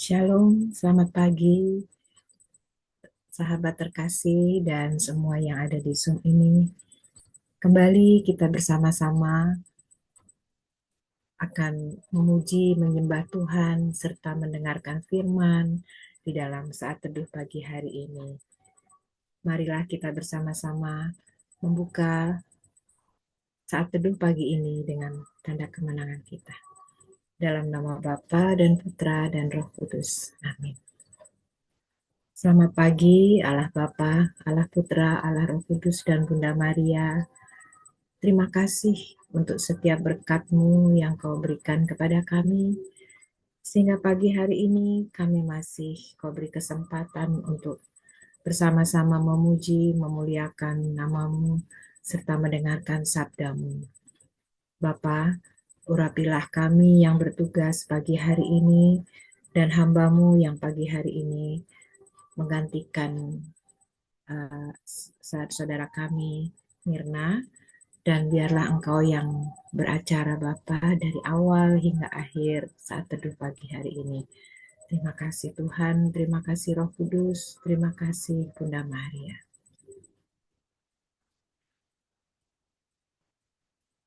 Shalom, selamat pagi, sahabat terkasih dan semua yang ada di Zoom ini. Kembali kita bersama-sama akan memuji, menyembah Tuhan, serta mendengarkan firman di dalam saat teduh pagi hari ini. Marilah kita bersama-sama membuka saat teduh pagi ini dengan tanda kemenangan kita. Dalam nama Bapa dan Putra dan Roh Kudus. Amin. Selamat pagi, Allah Bapa, Allah Putra, Allah Roh Kudus, dan Bunda Maria. Terima kasih untuk setiap berkat-Mu yang Kau berikan kepada kami, sehingga pagi hari ini kami masih Kau beri kesempatan untuk bersama-sama memuji, memuliakan nama-Mu, serta mendengarkan sabda-Mu. Bapa, urapilah kami yang bertugas pagi hari ini, dan hamba-Mu yang pagi hari ini menggantikan saudara kami, Mirna, dan biarlah Engkau yang beracara Bapa dari awal hingga akhir saat teduh pagi hari ini. Terima kasih Tuhan, terima kasih Roh Kudus, terima kasih Bunda Maria.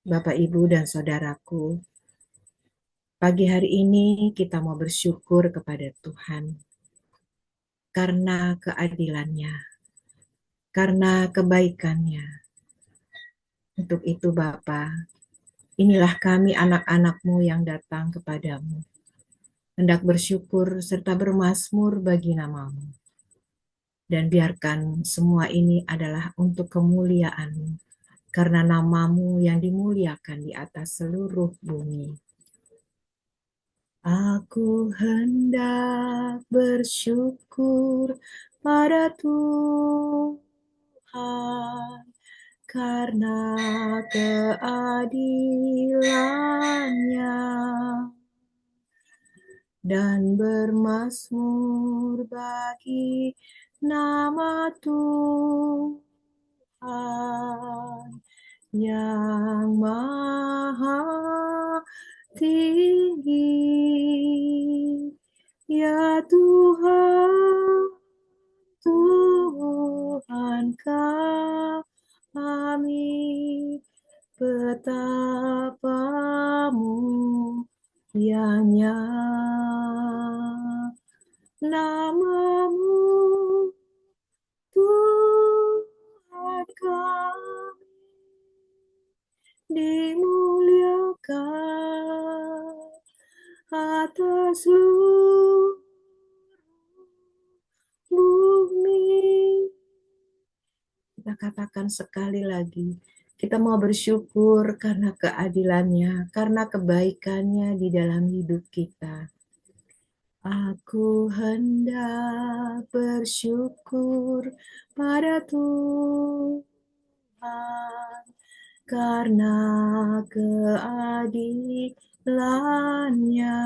Bapak, Ibu, dan Saudaraku, pagi hari ini kita mau bersyukur kepada Tuhan karena keadilannya, karena kebaikannya. Untuk itu Bapa, inilah kami anak-anak-Mu yang datang kepadamu, hendak bersyukur serta bermazmur bagi nama-Mu. Dan biarkan semua ini adalah untuk kemuliaan-Mu, karena nama-Mu yang dimuliakan di atas seluruh bumi. Aku hendak bersyukur pada Tuhan, karena keadilan-Nya, dan bermazmur bagi nama Tuhan yang maha tinggi. Ya Tuhan, Tuhan kami, betapa mulianya nama-Mu, Tuhan kami, dimuliakan atas seluruh bumi. Kita katakan sekali lagi, kita mau bersyukur karena keadilannya, karena kebaikannya di dalam hidup kita. Aku hendak bersyukur pada Tuhan, karena keadilan-Nya,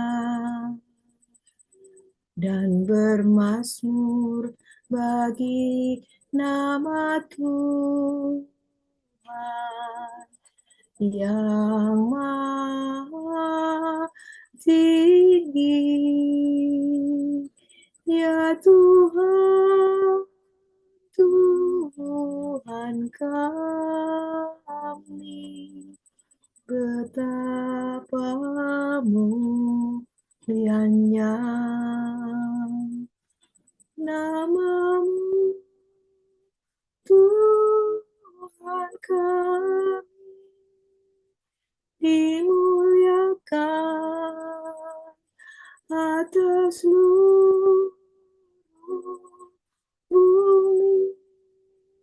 dan bermazmur bagi nama Tuhan yang maha tinggi. Ya Tuhan, Tuhan kami, betapa mulianya nama-Mu, Tuhan kami, dimuliakan atas seluruh bumi.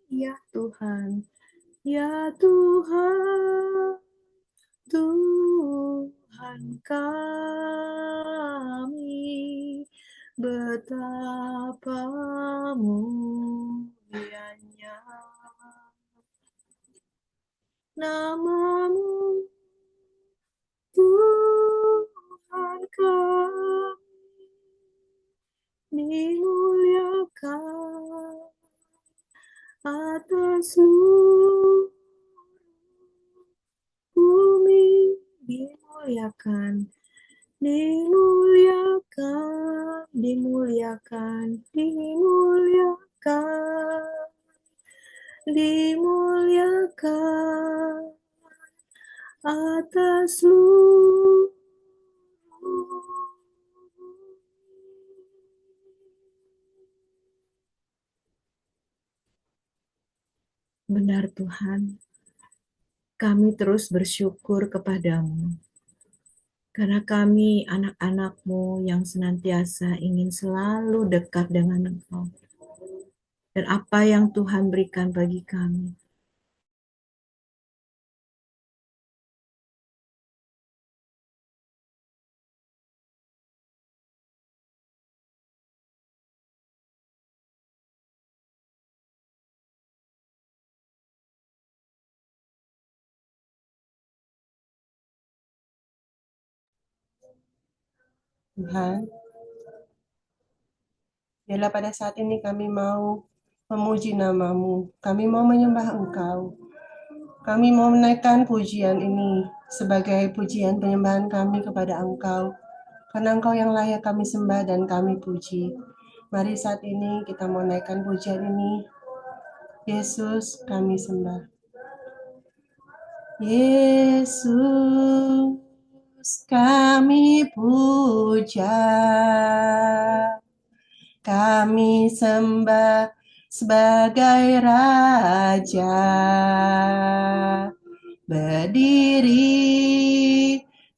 Ya Tuhan, ya Tuhan, Tuhan kami, betapa mulianya nama-Mu, Tuhan kami, dimuliakan atas seluruh bumi, dimuliakan dimuliakan, dimuliakan, dimuliakan, dimuliakan atas seluruh. Benar Tuhan, kami terus bersyukur kepadamu, karena kami anak-anak-Mu yang senantiasa ingin selalu dekat dengan Engkau. Dan apa yang Tuhan berikan bagi kami, Tuhan, biarlah pada saat ini kami mau memuji nama-Mu, kami mau menyembah Engkau, kami mau menaikkan pujian ini sebagai pujian penyembahan kami kepada Engkau, karena Engkau yang layak kami sembah dan kami puji. Mari saat ini kita mau naikkan pujian ini. Yesus kami sembah. Yesus kami puja, kami sembah sebagai Raja, berdiri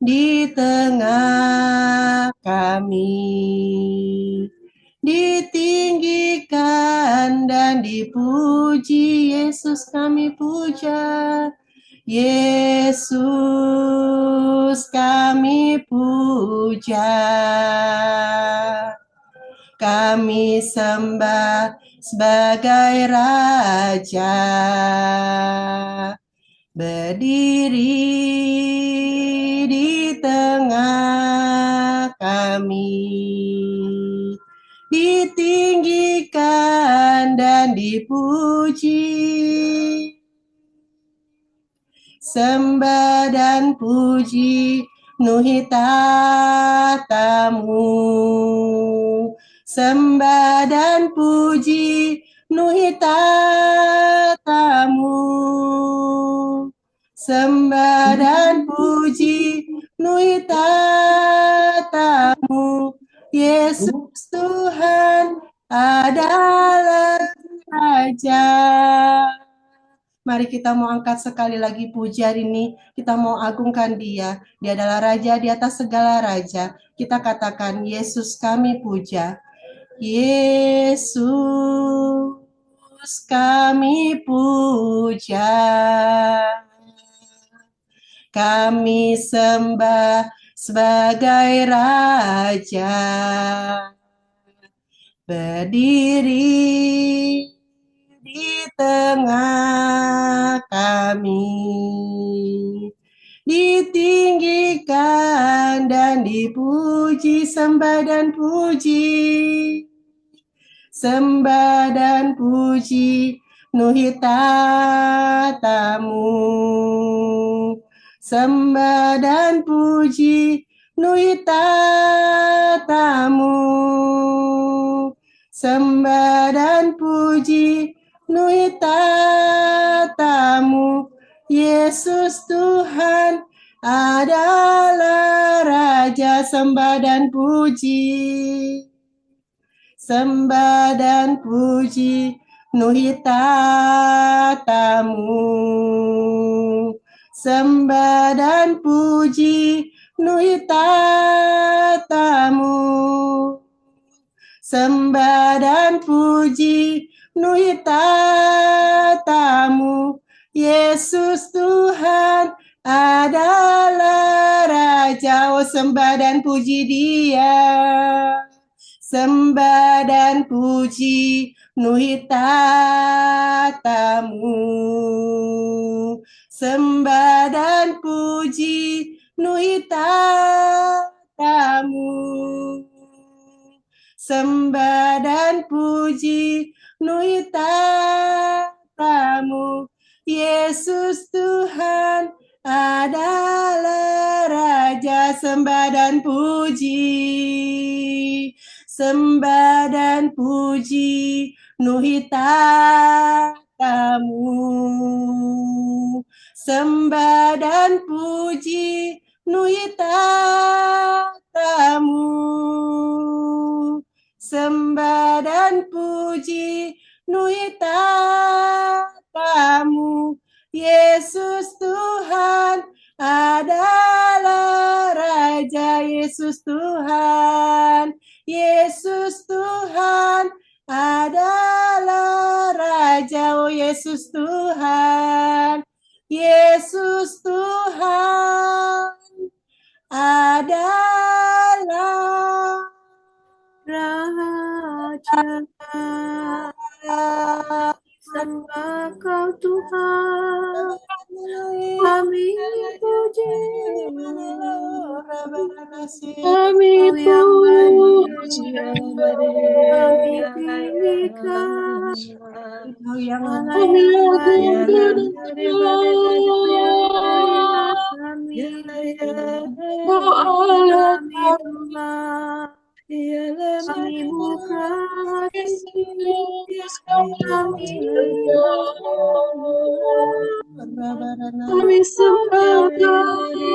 di tengah kami, ditinggikan dan dipuji. Yesus kami puja, Yesus kami puja, kami sembah sebagai Raja, berdiri di tengah kami, ditinggikan dan dipuji. Sembah dan puji nuhi tatamu, sembah dan puji nuhi tatamu, sembah dan puji nuhi tatamu. Yesus Tuhan adalah Raja. Mari kita mau angkat sekali lagi pujian ini, kita mau agungkan Dia. Dia adalah Raja di atas segala raja. Kita katakan, Yesus kami puja. Yesus kami puja. Kami sembah sebagai Raja, berdiri di tengah kami, ditinggikan dan dipuji. Sembah dan puji, sembah dan puji nuhi tatamu, sembah dan puji nuhi tatamu, sembah dan puji nuhi tatamu. Yesus Tuhan adalah Raja. Sembah dan puji, sembah dan puji nuhi tatamu, sembah dan puji nuhi tatamu, sembah dan puji nuhi tatamu. Yesus Tuhan adalah Raja. Oh, sembah dan puji Dia, sembah dan puji nuhi tatamu, sembah dan puji nuhi tatamu, sembah dan puji nuhi tatamu. Yesus Tuhan adalah Raja. sembah dan puji, sembah dan puji, nuhita kamu. Sembah dan puji, nuhita kamu. Sembah dan puji, nuhita kamu. Yesus Tuhan adalah Raja. Yesus Tuhan, Yesus Tuhan adalah Raja. Oh Yesus Tuhan, Yesus Tuhan adalah Raja, sembah Kau Tuhan, kami puji, Kami Kau yang baik, puji, kami tinggikan, Allah kami yang baik, agung Allah kami, Oh Allah kami Tuhan, kami buka hati, Yesus, kami sembah puji,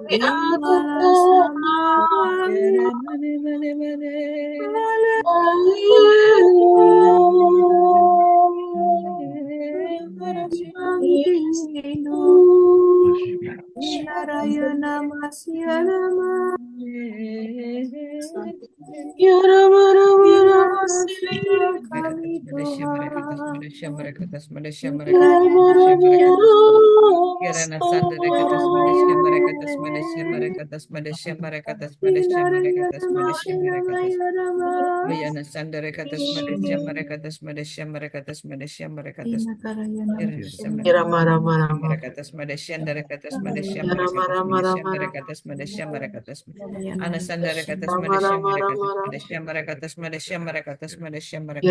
kami terimalah sembah kami, kami hidup, Narayana Masyalama, terima kasih kami Tuhan, Kirana sandara katas madasya marakatas madasya marakatas madasya marakatas madasya marakatas madasya marakatas Mayana sandara katas madasya marakatas madasya marakatas madasya marakatas Kirana sandara marakatas madasya ndara katas madasya marakatas madasya marakatas madasya marakatas Ana sandara katas madasya marakatas madasya marakatas madasya marakatas madasya marakatas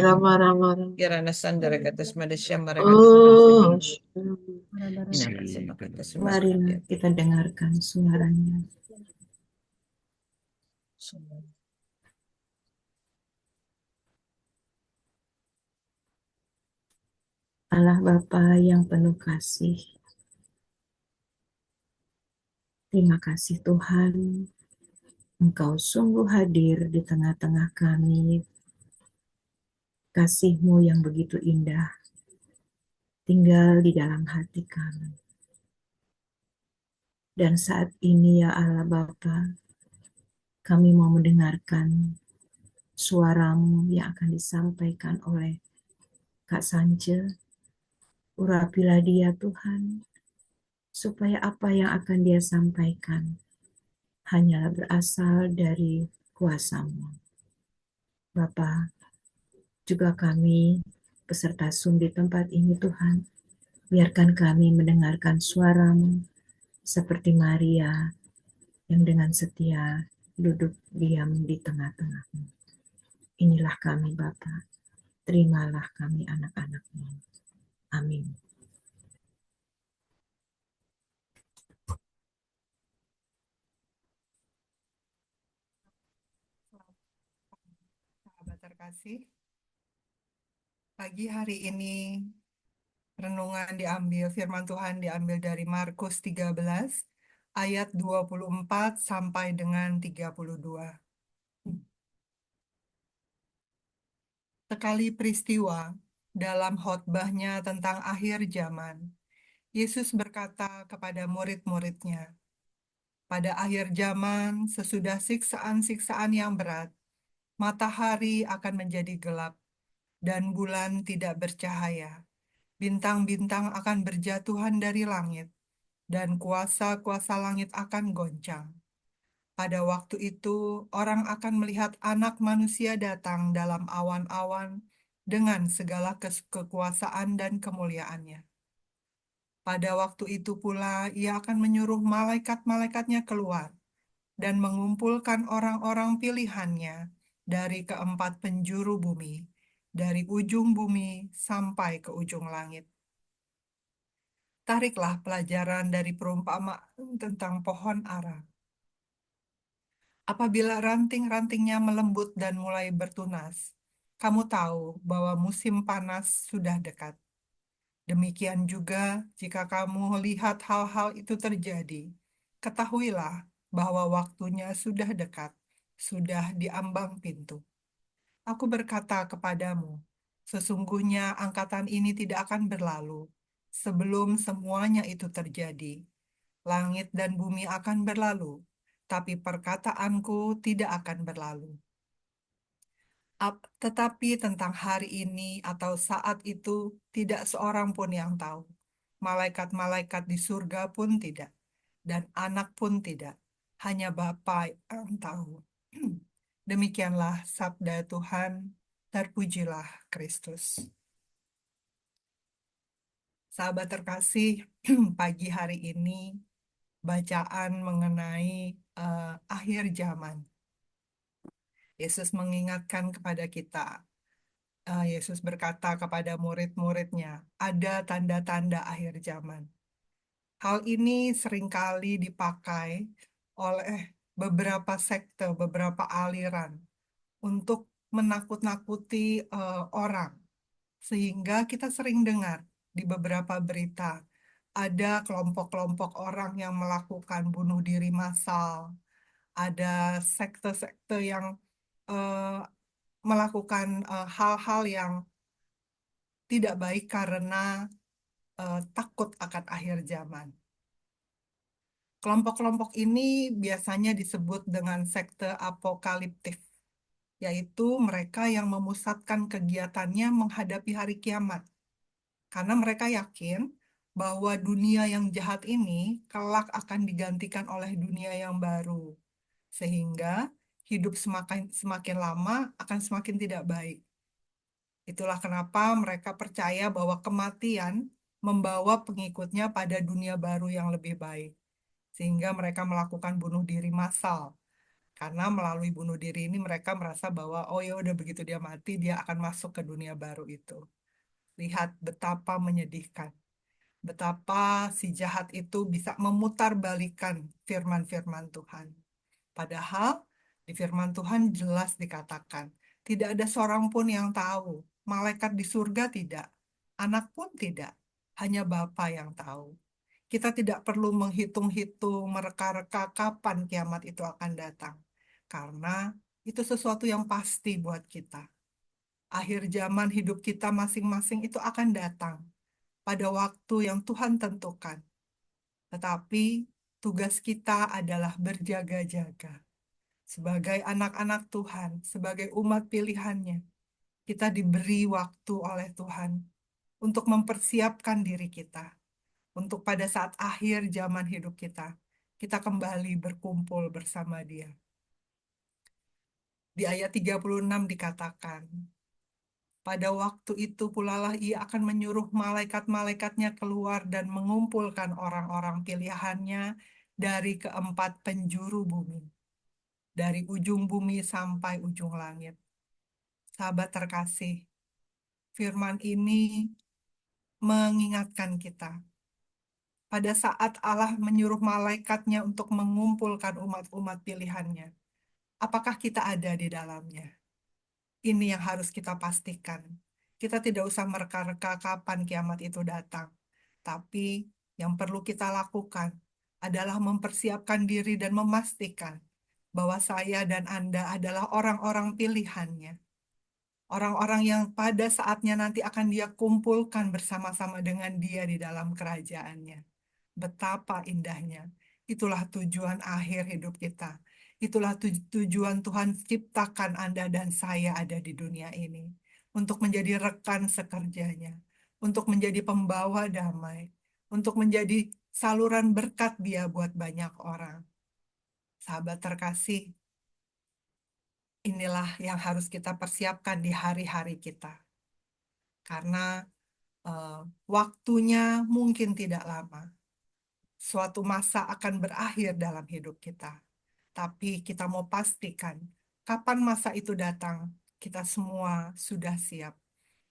Kirana sandara katas madasya marakatas marilah kita dengarkan suaranya. Allah Bapa yang penuh kasih, terima kasih Tuhan, Engkau sungguh hadir di tengah-tengah kami. Kasih-Mu yang begitu indah tinggal di dalam hati kami. Dan saat ini ya Allah Bapa, kami mau mendengarkan suara-Mu yang akan disampaikan oleh Kak Sance. Urapilah dia Tuhan, supaya apa yang akan dia sampaikan hanyalah berasal dari kuasa-Mu. Bapa, juga kami peserta Zoom di tempat ini Tuhan, biarkan kami mendengarkan suara-Mu seperti Maria yang dengan setia duduk diam di tengah-tengah-Mu. Inilah kami Bapa, terimalah kami anak-anak-Mu. Amin. Sahabat terkasih, pagi hari ini renungan firman Tuhan diambil dari Markus 13 ayat 24 sampai dengan 32. Sekali peristiwa dalam khotbahnya tentang akhir zaman, Yesus berkata kepada murid-muridnya, pada akhir zaman, sesudah siksaan-siksaan yang berat, matahari akan menjadi gelap dan bulan tidak bercahaya. Bintang-bintang akan berjatuhan dari langit, dan kuasa-kuasa langit akan goncang. Pada waktu itu, orang akan melihat Anak Manusia datang dalam awan-awan dengan segala kekuasaan dan kemuliaannya. Pada waktu itu pula, ia akan menyuruh malaikat-malaikatnya keluar dan mengumpulkan orang-orang pilihannya dari keempat penjuru bumi, dari ujung bumi sampai ke ujung langit. Tariklah pelajaran dari perumpamaan tentang pohon ara. Apabila ranting-rantingnya melembut dan mulai bertunas, kamu tahu bahwa musim panas sudah dekat. Demikian juga jika kamu lihat hal-hal itu terjadi, ketahuilah bahwa waktunya sudah dekat, sudah di ambang pintu. Aku berkata kepadamu, sesungguhnya angkatan ini tidak akan berlalu sebelum semuanya itu terjadi. Langit dan bumi akan berlalu, tapi perkataanku tidak akan berlalu. Tetapi tentang hari ini atau saat itu tidak seorang pun yang tahu. Malaikat-malaikat di surga pun tidak, dan anak pun tidak. Hanya Bapa yang tahu. Demikianlah sabda Tuhan, terpujilah Kristus. Sahabat terkasih, pagi hari ini bacaan mengenai akhir zaman. Yesus mengingatkan kepada kita. Yesus berkata kepada murid-muridnya, ada tanda-tanda akhir zaman. Hal ini seringkali dipakai oleh beberapa sekte, beberapa aliran untuk menakut-nakuti orang. Sehingga kita sering dengar di beberapa berita, ada kelompok-kelompok orang yang melakukan bunuh diri massal, ada sekte-sekte yang eh, melakukan hal-hal yang tidak baik karena takut akan akhir zaman. Kelompok-kelompok ini biasanya disebut dengan sekte apokaliptik, yaitu mereka yang memusatkan kegiatannya menghadapi hari kiamat. Karena mereka yakin bahwa dunia yang jahat ini kelak akan digantikan oleh dunia yang baru. Sehingga hidup semakin lama akan semakin tidak baik. Itulah kenapa mereka percaya bahwa kematian membawa pengikutnya pada dunia baru yang lebih baik. Sehingga mereka melakukan bunuh diri massal. Karena melalui bunuh diri ini mereka merasa bahwa, oh ya udah begitu dia mati, dia akan masuk ke dunia baru itu. Lihat betapa menyedihkan. Betapa si jahat itu bisa memutarbalikkan firman-firman Tuhan. Padahal di firman Tuhan jelas dikatakan, tidak ada seorang pun yang tahu. Malaikat di surga tidak, anak pun tidak, hanya Bapa yang tahu. Kita tidak perlu menghitung-hitung, mereka-reka kapan kiamat itu akan datang. Karena itu sesuatu yang pasti buat kita. Akhir zaman hidup kita masing-masing itu akan datang pada waktu yang Tuhan tentukan. Tetapi tugas kita adalah berjaga-jaga. Sebagai anak-anak Tuhan, sebagai umat pilihannya, kita diberi waktu oleh Tuhan untuk mempersiapkan diri kita. Untuk pada saat akhir zaman hidup kita kembali berkumpul bersama Dia. Di ayat 36 dikatakan, pada waktu itu pulalah ia akan menyuruh malaikat-malaikatnya keluar dan mengumpulkan orang-orang pilihannya dari keempat penjuru bumi, dari ujung bumi sampai ujung langit. Sahabat terkasih, firman ini mengingatkan kita. Pada saat Allah menyuruh malaikatnya untuk mengumpulkan umat-umat pilihannya, apakah kita ada di dalamnya? Ini yang harus kita pastikan. Kita tidak usah mereka-reka kapan kiamat itu datang. Tapi yang perlu kita lakukan adalah mempersiapkan diri dan memastikan bahwa saya dan Anda adalah orang-orang pilihannya. Orang-orang yang pada saatnya nanti akan Dia kumpulkan bersama-sama dengan Dia di dalam kerajaannya. Betapa indahnya. Itulah tujuan akhir hidup kita. Itulah tujuan Tuhan ciptakan Anda dan saya ada di dunia ini. Untuk menjadi rekan sekerjanya. Untuk menjadi pembawa damai. Untuk menjadi saluran berkat Dia buat banyak orang. Sahabat terkasih, inilah yang harus kita persiapkan di hari-hari kita. Karena eh, waktunya mungkin tidak lama. Suatu masa akan berakhir dalam hidup kita. Tapi kita mau pastikan kapan masa itu datang, kita semua sudah siap.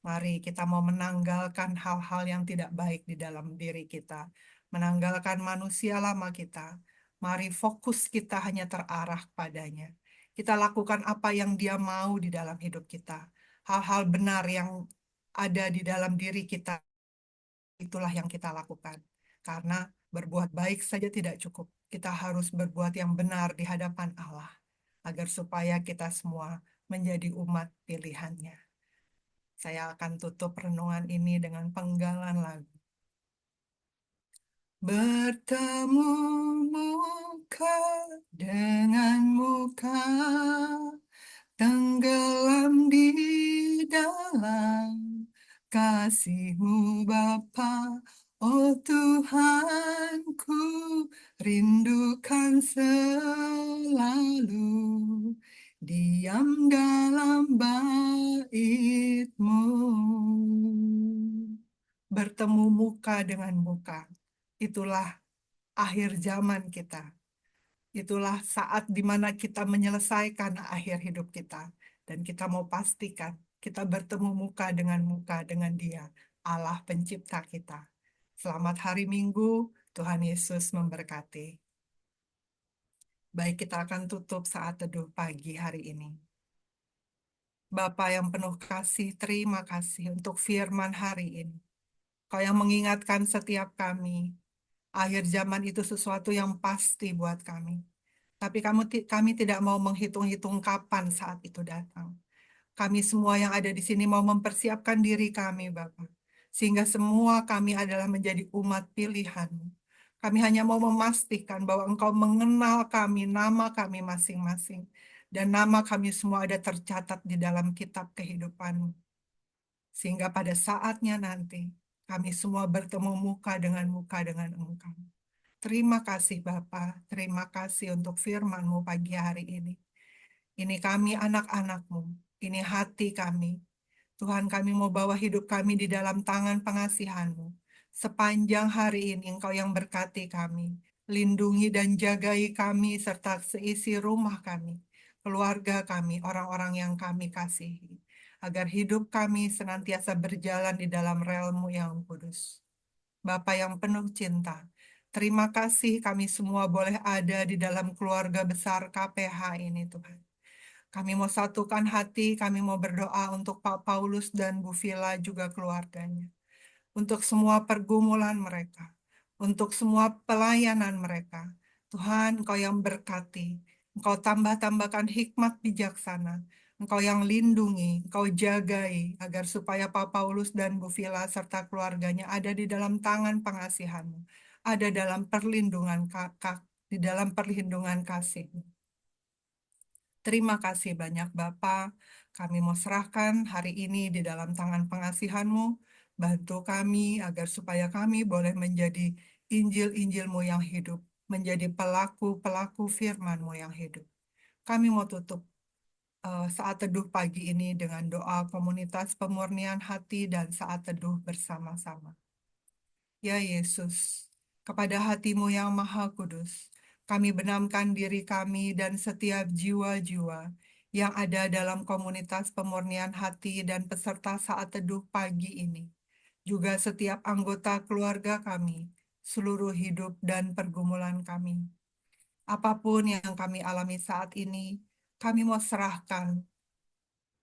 Mari kita mau menanggalkan hal-hal yang tidak baik di dalam diri kita, menanggalkan manusia lama kita. Mari fokus kita hanya terarah padanya. Kita lakukan apa yang Dia mau di dalam hidup kita. Hal-hal benar yang ada di dalam diri kita, itulah yang kita lakukan. Karena berbuat baik saja tidak cukup. Kita harus berbuat yang benar di hadapan Allah, agar supaya kita semua menjadi umat pilihannya. Saya akan tutup renungan ini dengan penggalan lagu. Bertemu muka dengan muka, tenggelam di dalam kasih-Mu Bapa. Oh Tuhanku, rindukan selalu diam dalam bait-Mu. Bertemu muka dengan muka, itulah akhir zaman kita. Itulah saat di mana kita menyelesaikan akhir hidup kita. Dan kita mau pastikan kita bertemu muka dengan Dia, Allah pencipta kita. Selamat hari Minggu, Tuhan Yesus memberkati. Baik, kita akan tutup saat teduh pagi hari ini. Bapa yang penuh kasih, terima kasih untuk firman hari ini. Kau yang mengingatkan setiap kami, akhir zaman itu sesuatu yang pasti buat kami. Tapi kami tidak mau menghitung-hitung kapan saat itu datang. Kami semua yang ada di sini mau mempersiapkan diri kami, Bapak. Sehingga semua kami adalah menjadi umat pilihan-Mu. Kami hanya mau memastikan bahwa Engkau mengenal kami, nama kami masing-masing. Dan nama kami semua ada tercatat di dalam kitab kehidupan-Mu. Sehingga pada saatnya nanti, kami semua bertemu muka dengan Engkau. Terima kasih Bapa, terima kasih untuk firman-Mu pagi hari ini. Ini kami anak-anak-Mu, ini hati kami. Tuhan, kami mau bawa hidup kami di dalam tangan pengasihan-Mu. Sepanjang hari ini Engkau yang berkati kami. Lindungi dan jagai kami serta seisi rumah kami, keluarga kami, orang-orang yang kami kasihi. Agar hidup kami senantiasa berjalan di dalam rel-Mu yang kudus. Bapa yang penuh cinta, terima kasih kami semua boleh ada di dalam keluarga besar KPH ini Tuhan. Kami mau satukan hati, kami mau berdoa untuk Pak Paulus dan Bu Vila juga keluarganya. Untuk semua pergumulan mereka, untuk semua pelayanan mereka. Tuhan, Engkau yang berkati, Engkau tambah-tambahkan hikmat bijaksana, Engkau yang lindungi, Engkau jagai, agar supaya Pak Paulus dan Bu Vila serta keluarganya ada di dalam tangan pengasihan-Mu, ada dalam perlindungan di dalam perlindungan kasih-Mu. Terima kasih banyak Bapa. Kami mau serahkan hari ini di dalam tangan pengasihan-Mu. Bantu kami agar supaya kami boleh menjadi Injil-Injil-Mu yang hidup, menjadi pelaku-pelaku firman-Mu yang hidup. Kami mau tutup saat teduh pagi ini dengan doa komunitas pemurnian hati dan saat teduh bersama-sama. Ya Yesus, kepada hati-Mu yang maha kudus, kami benamkan diri kami dan setiap jiwa-jiwa yang ada dalam komunitas pemurnian hati dan peserta saat teduh pagi ini. Juga setiap anggota keluarga kami, seluruh hidup dan pergumulan kami. Apapun yang kami alami saat ini, kami mau serahkan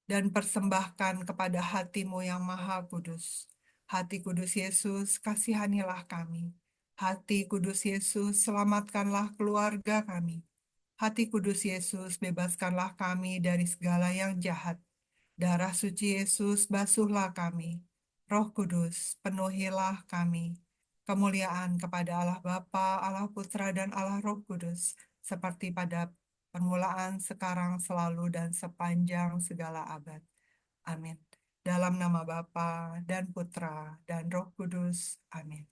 dan persembahkan kepada hati-Mu yang maha kudus. Hati kudus Yesus, kasihanilah kami. Hati kudus Yesus, selamatkanlah keluarga kami. Hati kudus Yesus, bebaskanlah kami dari segala yang jahat. Darah suci Yesus, basuhlah kami. Roh Kudus, penuhilah kami. Kemuliaan kepada Allah Bapa, Allah Putra, dan Allah Roh Kudus, seperti pada permulaan, sekarang, selalu, dan sepanjang segala abad. Amin. Dalam nama Bapa dan Putra dan Roh Kudus. Amin.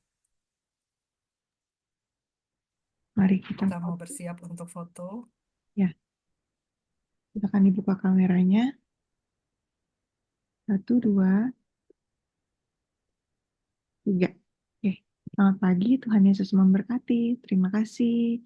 Mari kita Kita mau bersiap untuk foto. Ya, kita akan dibuka kameranya. 1, 2, 3. Oke, selamat pagi. Tuhan Yesus memberkati. Terima kasih.